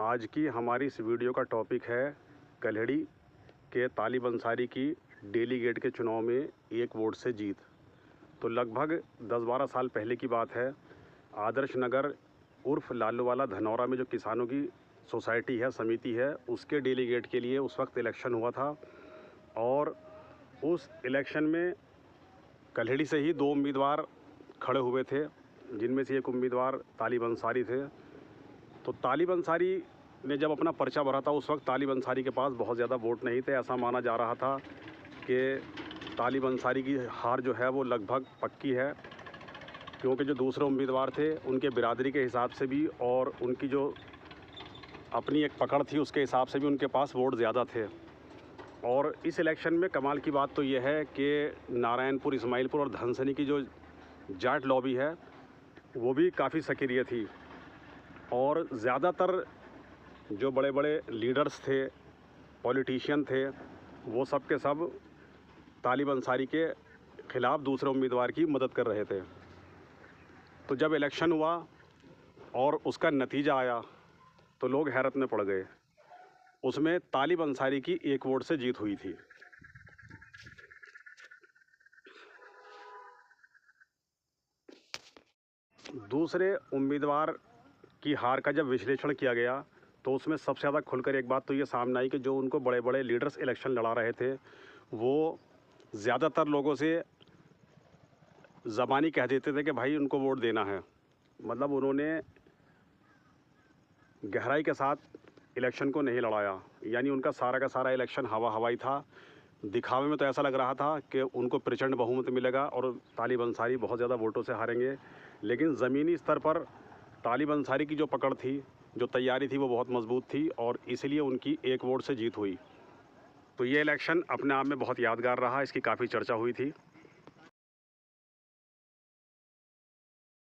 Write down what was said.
आज की हमारी इस वीडियो का टॉपिक है कल्हड़ी के तालिब अंसारी की डेलीगेट के चुनाव में 1 वोट से जीत। तो लगभग 10-12 साल पहले की बात है। आदर्श नगर उर्फ लालूवाला धनौरा में जो किसानों की सोसाइटी है, समिति है, उसके डेलीगेट के लिए उस वक्त इलेक्शन हुआ था और उस इलेक्शन में कल्हड़ी से ही 2 उम्मीदवार खड़े हुए थे, जिनमें से एक उम्मीदवार तालिब अंसारी थे। तो तालिब अंसारी ने जब अपना पर्चा भरा था, उस वक्त तालिब अंसारी के पास बहुत ज़्यादा वोट नहीं थे। ऐसा माना जा रहा था कि तालिब अंसारी की हार जो है वो लगभग पक्की है, क्योंकि जो दूसरे उम्मीदवार थे उनके बिरादरी के हिसाब से भी और उनकी जो अपनी एक पकड़ थी उसके हिसाब से भी उनके पास वोट ज़्यादा थे। और इस इलेक्शन में कमाल की बात तो ये है कि नारायणपुर, इस्माइलपुर और धनसनी की जो जाट लॉबी है वो भी काफ़ी सक्रिय थी और ज़्यादातर जो बड़े बड़े लीडर्स थे, पॉलिटिशियन थे, वो सब के सब तालिब अंसारी के ख़िलाफ़ दूसरे उम्मीदवार की मदद कर रहे थे। तो जब इलेक्शन हुआ और उसका नतीजा आया तो लोग हैरत में पड़ गए। उसमें तालिब अंसारी की 1 वोट से जीत हुई थी। दूसरे उम्मीदवार की हार का जब विश्लेषण किया गया तो उसमें सबसे ज़्यादा खुलकर एक बात तो ये सामने आई कि जो उनको बड़े बड़े लीडर्स इलेक्शन लड़ा रहे थे वो ज़्यादातर लोगों से ज़बानी कह देते थे कि भाई उनको वोट देना है। मतलब उन्होंने गहराई के साथ इलेक्शन को नहीं लड़ाया, यानी उनका सारा का सारा इलेक्शन हवा हवाई था। दिखावे में तो ऐसा लग रहा था कि उनको प्रचंड बहुमत मिलेगा और तालिब अंसारी बहुत ज़्यादा वोटों से हारेंगे, लेकिन ज़मीनी स्तर पर तालिब अंसारी की जो पकड़ थी, जो तैयारी थी, वो बहुत मजबूत थी और इसलिए उनकी 1 वोट से जीत हुई। तो ये इलेक्शन अपने आप में बहुत यादगार रहा, इसकी काफ़ी चर्चा हुई थी।